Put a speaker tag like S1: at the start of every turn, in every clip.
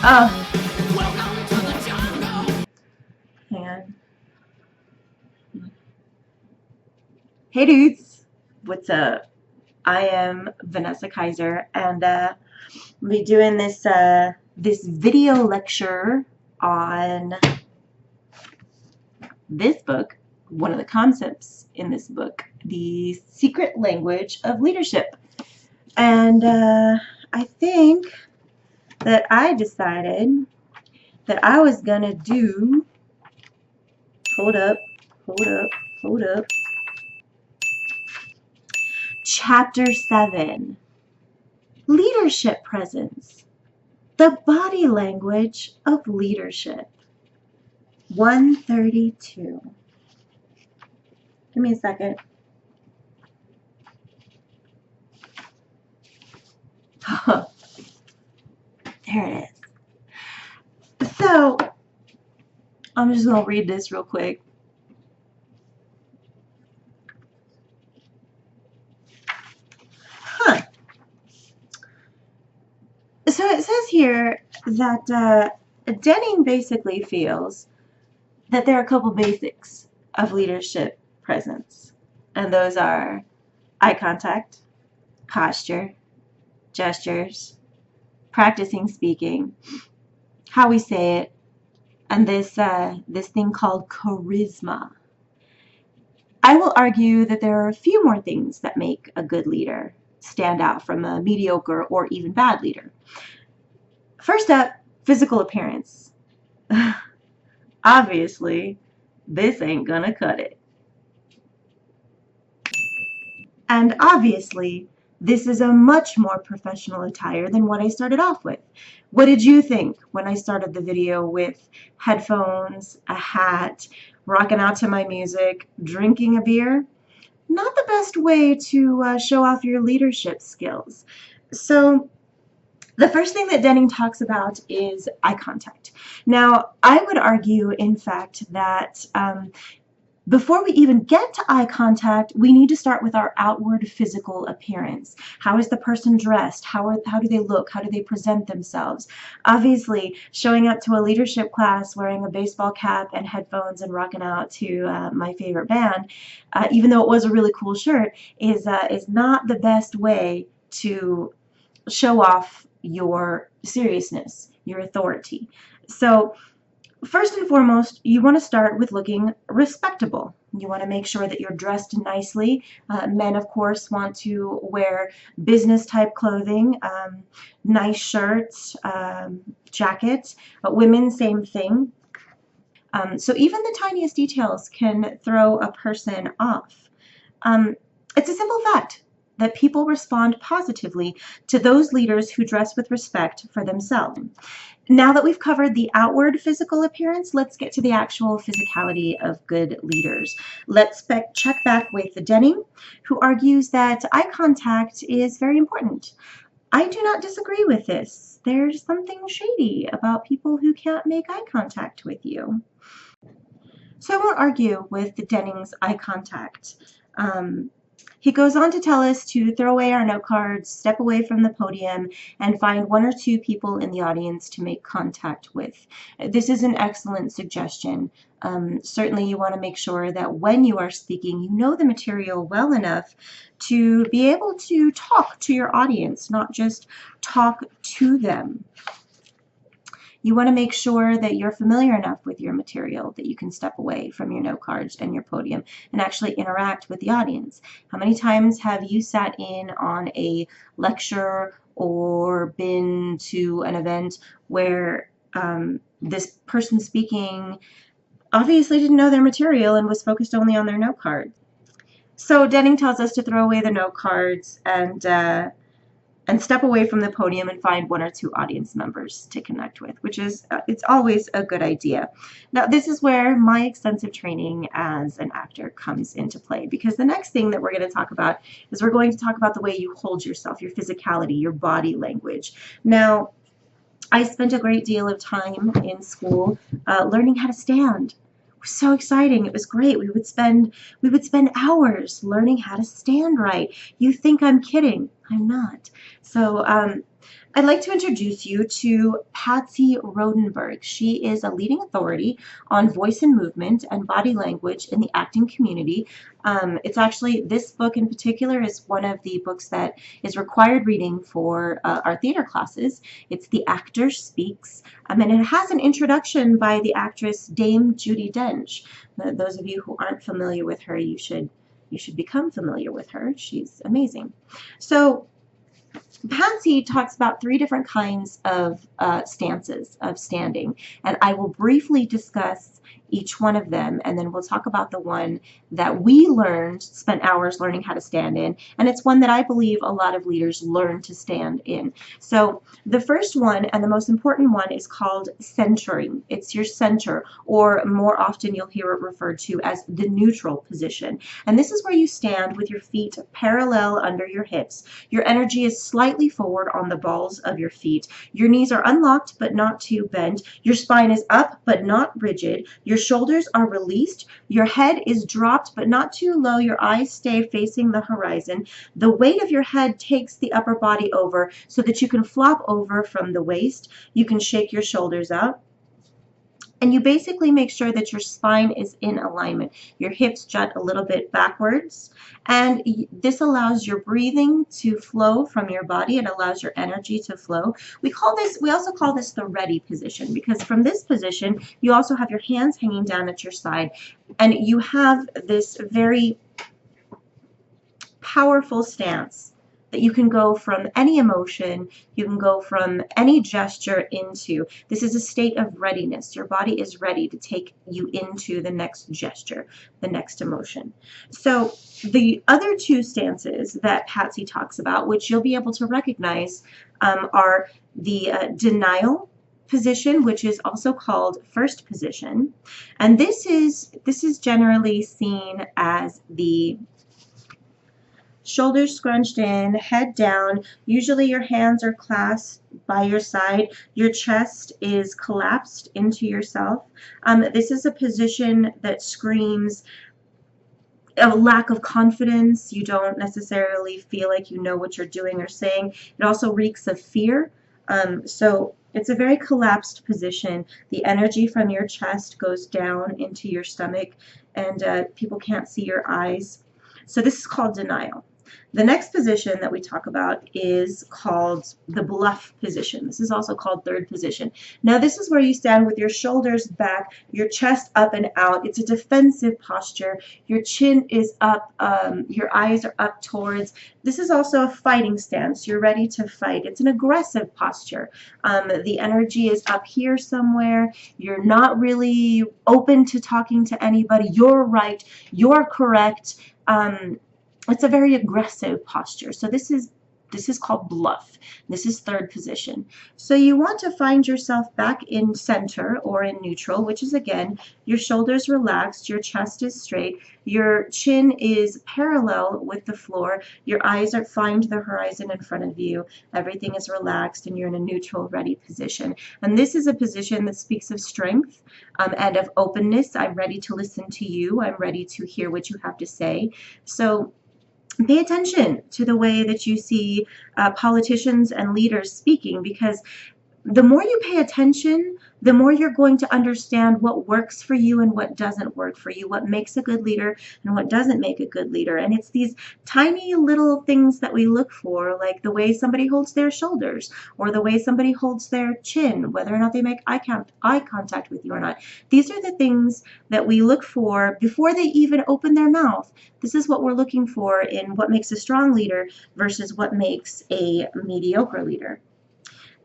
S1: Hang on. Hey dudes, what's up? I am Vanessa Kaiser, and I'll be doing this video lecture on this book, one of the concepts in this book, The Secret Language of Leadership. And I think that I decided that I was gonna do, hold up, Chapter 7, Leadership Presence, the Body Language of Leadership. 132. Give me a second. There it is. So, I'm just going to read this real quick. So it says here that Denning basically feels that there are a couple basics of leadership presence, and those are eye contact, posture, gestures, practicing speaking, how we say it, and this thing called charisma. I will argue that there are a few more things that make a good leader stand out from a mediocre or even bad leader. First up, physical appearance. Obviously, this ain't gonna cut it. And obviously, this is a much more professional attire than what I started off with. What did you think when I started the video with headphones, a hat, rocking out to my music, drinking a beer? Not the best way to show off your leadership skills. So the first thing that Denning talks about is eye contact. Now, I would argue, in fact, that before we even get to eye contact, we need to start with our outward physical appearance. How is the person dressed? How do they look? How do they present themselves? Obviously, showing up to a leadership class wearing a baseball cap and headphones and rocking out to my favorite band, even though it was a really cool shirt, is not the best way to show off your seriousness, your authority. So first and foremost, you want to start with looking respectable. You want to make sure that you're dressed nicely. Men, of course, want to wear business type clothing, nice shirts, jackets. But women, same thing. So even the tiniest details can throw a person off. It's a simple fact that people respond positively to those leaders who dress with respect for themselves. Now that we've covered the outward physical appearance, let's get to the actual physicality of good leaders. Let's check back with Denning, who argues that eye contact is very important. I do not disagree with this. There's something shady about people who can't make eye contact with you. So I won't argue with Denning's eye contact. He goes on to tell us to throw away our note cards, step away from the podium, and find one or two people in the audience to make contact with. This is an excellent suggestion. Certainly you want to make sure that when you are speaking, you know the material well enough to be able to talk to your audience, not just talk to them. You want to make sure that you're familiar enough with your material that you can step away from your note cards and your podium and actually interact with the audience. How many times have you sat in on a lecture or been to an event where this person speaking obviously didn't know their material and was focused only on their note card? So Denning tells us to throw away the note cards and step away from the podium and find one or two audience members to connect with, which is, it's always a good idea. Now, this is where my extensive training as an actor comes into play, because the next thing that we're going to talk about is we're going to talk about the way you hold yourself, your physicality, your body language. Now, I spent a great deal of time in school learning how to stand. It was so exciting. It was great. We would spend hours learning how to stand right. You think I'm kidding. I'm not. So I'd like to introduce you to Patsy Rodenberg. She is a leading authority on voice and movement and body language in the acting community. It's actually, this book in particular is one of the books that is required reading for our theater classes. It's The Actor Speaks, and it has an introduction by the actress Dame Judi Dench. Those of you who aren't familiar with her, you should become familiar with her. She's amazing. So Patsy talks about 3 different kinds of stances of standing, and I will briefly discuss each one of them, and then we'll talk about the one that we spent hours learning how to stand in, and it's one that I believe a lot of leaders learn to stand in. So the first one, and the most important one, is called centering. It's your center, or more often you'll hear it referred to as the neutral position. And this is where you stand with your feet parallel under your hips. Your energy is slightly forward on the balls of your feet. Your knees are unlocked but not too bent. Your spine is up but not rigid. Your shoulders are released. Your head is dropped but not too low. Your eyes stay facing the horizon. The weight of your head takes the upper body over so that you can flop over from the waist. You can shake your shoulders out. And you basically make sure that your spine is in alignment. Your hips jut a little bit backwards, and this allows your breathing to flow from your body. It allows your energy to flow. We also call this the ready position, because from this position, you also have your hands hanging down at your side, and you have this very powerful stance that you can go from any emotion, you can go from any gesture into. This is a state of readiness. Your body is ready to take you into the next gesture, the next emotion. So the other 2 stances that Patsy talks about, which you'll be able to recognize, are the denial position, which is also called first position. And this is generally seen as the shoulders scrunched in, head down. Usually your hands are clasped by your side. Your chest is collapsed into yourself. This is a position that screams a lack of confidence. You don't necessarily feel like you know what you're doing or saying. It also reeks of fear. So it's a very collapsed position. The energy from your chest goes down into your stomach, and people can't see your eyes. So this is called denial. The next position that we talk about is called the bluff position. This is also called third position. Now this is where you stand with your shoulders back, your chest up and out. It's a defensive posture. Your chin is up, your eyes are up towards. This is also a fighting stance. You're ready to fight. It's an aggressive posture. The energy is up here somewhere. You're not really open to talking to anybody. You're right. You're correct. It's a very aggressive posture. So this is called bluff. This is third position. So you want to find yourself back in center or in neutral, which is, again, your shoulders relaxed, your chest is straight, your chin is parallel with the floor, your eyes find the horizon in front of you, everything is relaxed, and you're in a neutral, ready position. And this is a position that speaks of strength and of openness. I'm ready to listen to you. I'm ready to hear what you have to say. So pay attention to the way that you see politicians and leaders speaking, because the more you pay attention, the more you're going to understand what works for you and what doesn't work for you, what makes a good leader and what doesn't make a good leader. And it's these tiny little things that we look for, like the way somebody holds their shoulders or the way somebody holds their chin, whether or not they make eye contact with you or not. These are the things that we look for before they even open their mouth. This is what we're looking for in what makes a strong leader versus what makes a mediocre leader.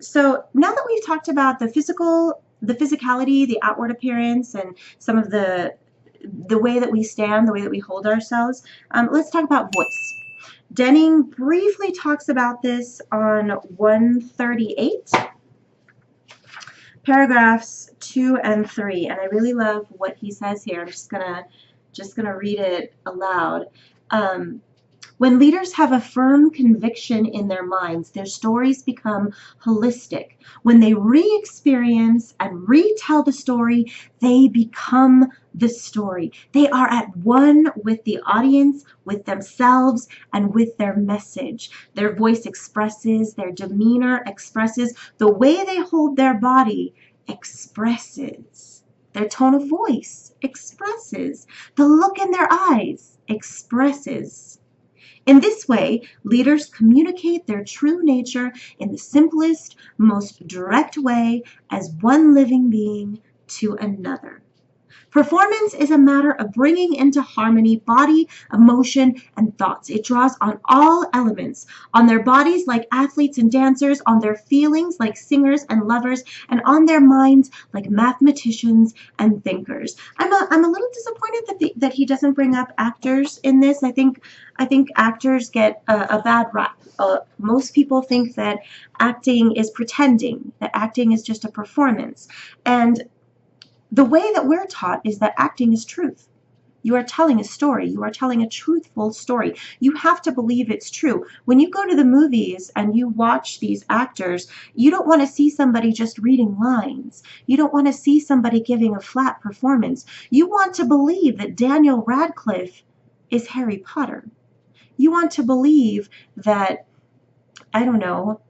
S1: So now that we've talked about the physicality, the outward appearance, and some of the way that we stand, the way that we hold ourselves, let's talk about voice. Denning briefly talks about this on 138, paragraphs 2 and 3, and I really love what he says here. I'm just gonna read it aloud. When leaders have a firm conviction in their minds, their stories become holistic. When they re-experience and retell the story, they become the story. They are at one with the audience, with themselves, and with their message. Their voice expresses, their demeanor expresses, the way they hold their body expresses. Their tone of voice expresses. The look in their eyes expresses. In this way, leaders communicate their true nature in the simplest, most direct way as one living being to another. Performance is a matter of bringing into harmony body, emotion, and thoughts. It draws on all elements, on their bodies like athletes and dancers, on their feelings like singers and lovers, and on their minds like mathematicians and thinkers. I'm a little disappointed that he doesn't bring up actors in this. I think actors get a bad rap. Most people think that acting is pretending, that acting is just a performance. And the way that we're taught is that acting is truth. You are telling a story. You are telling a truthful story. You have to believe it's true. When you go to the movies and you watch these actors, you don't want to see somebody just reading lines. You don't want to see somebody giving a flat performance. You want to believe that Daniel Radcliffe is Harry Potter. You want to believe that, I don't know,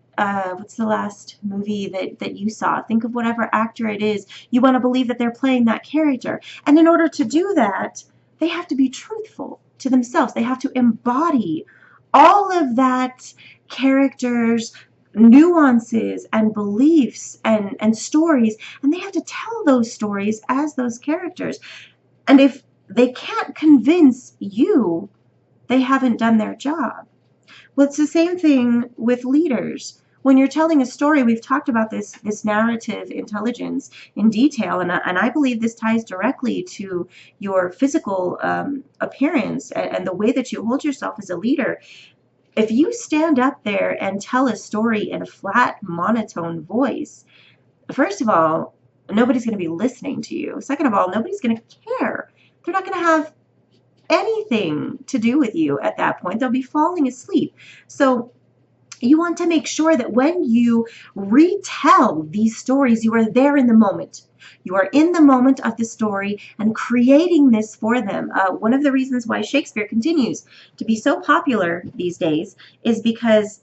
S1: what's the last movie that you saw? Think of whatever actor it is. You want to believe that they're playing that character. And in order to do that, they have to be truthful to themselves. They have to embody all of that character's nuances and beliefs and stories. And they have to tell those stories as those characters. And if they can't convince you, they haven't done their job. Well, it's the same thing with leaders. When you're telling a story, we've talked about this narrative intelligence in detail, and I believe this ties directly to your physical appearance and the way that you hold yourself as a leader. If you stand up there and tell a story in a flat, monotone voice, first of all, nobody's going to be listening to you. Second of all, nobody's going to care. They're not going to have anything to do with you at that point. They'll be falling asleep. So you want to make sure that when you retell these stories, you are there in the moment. You are in the moment of the story and creating this for them. One of the reasons why Shakespeare continues to be so popular these days is because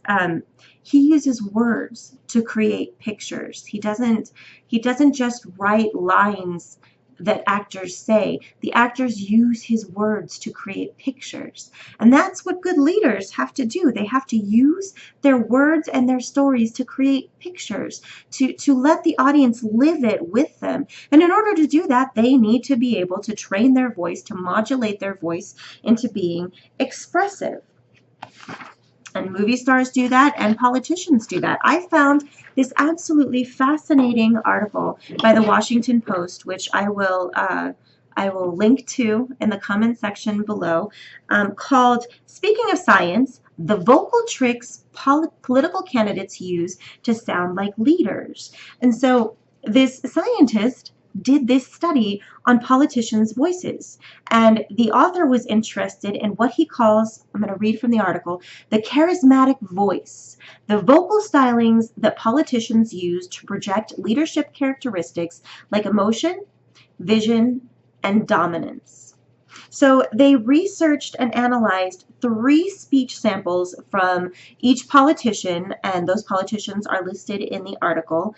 S1: he uses words to create pictures. He doesn't just write lines that actors say. The actors use his words to create pictures. And that's what good leaders have to do. They have to use their words and their stories to create pictures, to let the audience live it with them. And in order to do that, they need to be able to train their voice, to modulate their voice into being expressive. And movie stars do that, and politicians do that. I found this absolutely fascinating article by the Washington Post, which I will link to in the comment section below, called "Speaking of Science, the Vocal Tricks Political Candidates Use to Sound Like Leaders." And so this scientist did this study on politicians' voices. And the author was interested in what he calls, I'm going to read from the article, the charismatic voice, the vocal stylings that politicians use to project leadership characteristics like emotion, vision, and dominance. So they researched and analyzed 3 speech samples from each politician, and those politicians are listed in the article,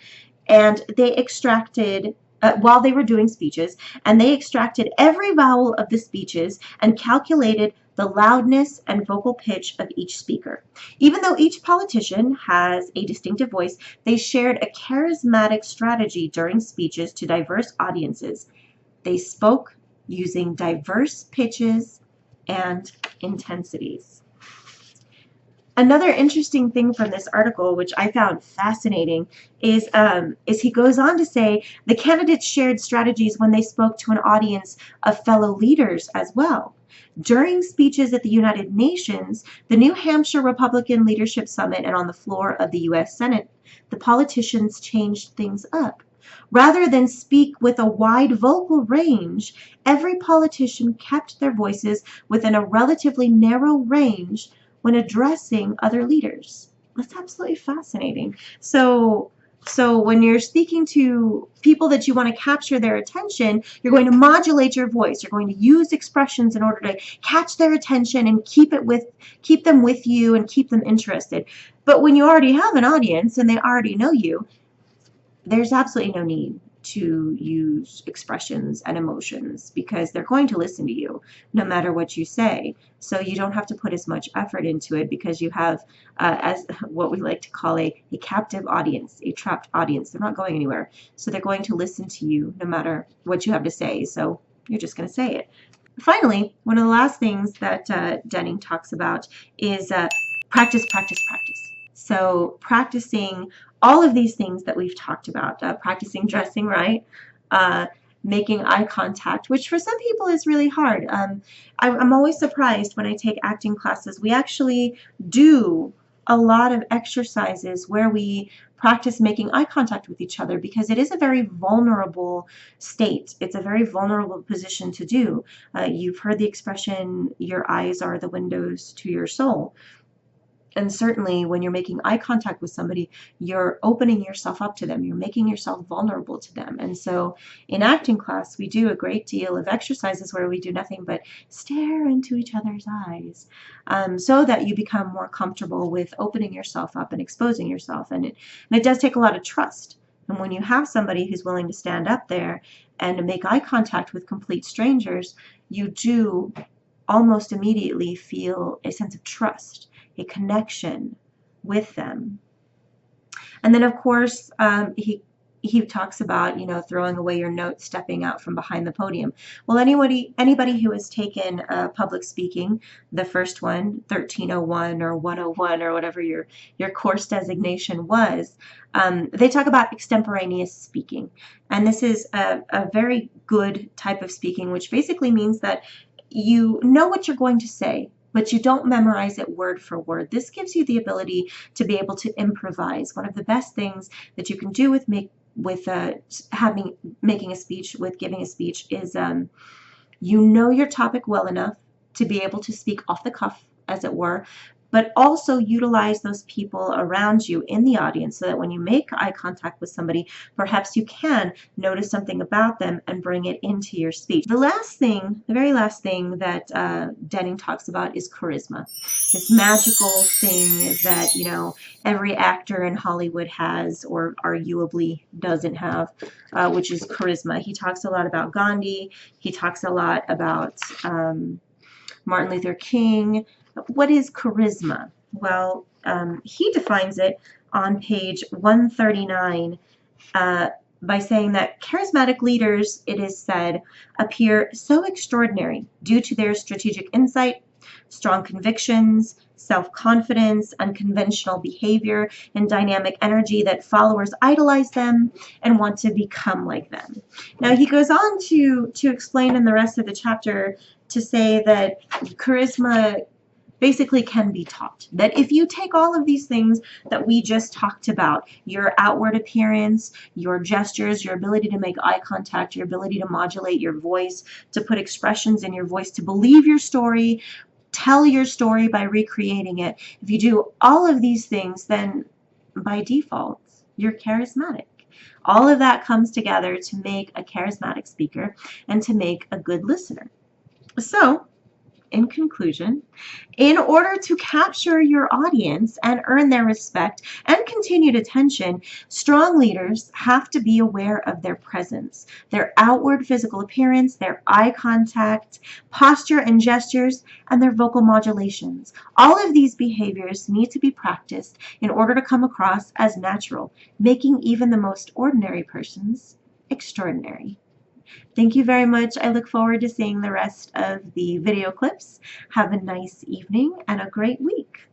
S1: and they extracted while they were doing speeches, and they extracted every vowel of the speeches and calculated the loudness and vocal pitch of each speaker. Even though each politician has a distinctive voice, they shared a charismatic strategy during speeches to diverse audiences. They spoke using diverse pitches and intensities. Another interesting thing from this article, which I found fascinating, is he goes on to say the candidates shared strategies when they spoke to an audience of fellow leaders as well. During speeches at the United Nations, the New Hampshire Republican Leadership Summit, and on the floor of the U.S. Senate, the politicians changed things up. Rather than speak with a wide vocal range, every politician kept their voices within a relatively narrow range when addressing other leaders. That's absolutely fascinating. So when you're speaking to people that you want to capture their attention, you're going to modulate your voice. You're going to use expressions in order to catch their attention and keep them with you and keep them interested. But when you already have an audience and they already know you, there's absolutely no need to use expressions and emotions because they're going to listen to you no matter what you say. So you don't have to put as much effort into it because you have, as what we like to call a captive audience, a trapped audience. They're not going anywhere. So they're going to listen to you no matter what you have to say. So you're just going to say it. Finally, one of the last things that Dunning talks about is practice, practice, practice. So practicing all of these things that we've talked about, practicing dressing right, making eye contact, which for some people is really hard. I'm always surprised when I take acting classes. We actually do a lot of exercises where we practice making eye contact with each other because it is a very vulnerable state. It's a very vulnerable position to do. You've heard the expression, your eyes are the windows to your soul. And certainly when you're making eye contact with somebody, you're opening yourself up to them. You're making yourself vulnerable to them. And so in acting class, we do a great deal of exercises where we do nothing but stare into each other's eyes so that you become more comfortable with opening yourself up and exposing yourself. And it does take a lot of trust. And when you have somebody who's willing to stand up there and to make eye contact with complete strangers, you do almost immediately feel a sense of trust, a connection with them. And then of course he talks about, you know, throwing away your notes, stepping out from behind the podium. Well, anybody who has taken public speaking, the first one, 1301 or 101 or whatever your course designation was, they talk about extemporaneous speaking. And this is a very good type of speaking, which basically means that you know what you're going to say, but you don't memorize it word for word. This gives you the ability to be able to improvise. One of the best things that you can do with making a speech, with giving a speech, is you know your topic well enough to be able to speak off the cuff, as it were, but also utilize those people around you in the audience so that when you make eye contact with somebody, perhaps you can notice something about them and bring it into your speech. The very last thing that Dunning talks about is charisma. This magical thing that, you know, every actor in Hollywood has or arguably doesn't have, which is charisma. He talks a lot about Gandhi. He talks a lot about Martin Luther King. What is charisma? Well, he defines it on page 139 by saying that charismatic leaders, it is said, appear so extraordinary due to their strategic insight, strong convictions, self-confidence, unconventional behavior, and dynamic energy that followers idolize them and want to become like them. Now he goes on to explain in the rest of the chapter to say that charisma basically can be taught. That if you take all of these things that we just talked about, your outward appearance, your gestures, your ability to make eye contact, your ability to modulate your voice, to put expressions in your voice, to believe your story, tell your story by recreating it. If you do all of these things, then by default, you're charismatic. All of that comes together to make a charismatic speaker and to make a good listener. So, in conclusion, in order to capture your audience and earn their respect and continued attention, strong leaders have to be aware of their presence, their outward physical appearance, their eye contact, posture and gestures, and their vocal modulations. All of these behaviors need to be practiced in order to come across as natural, making even the most ordinary persons extraordinary. Thank you very much. I look forward to seeing the rest of the video clips. Have a nice evening and a great week.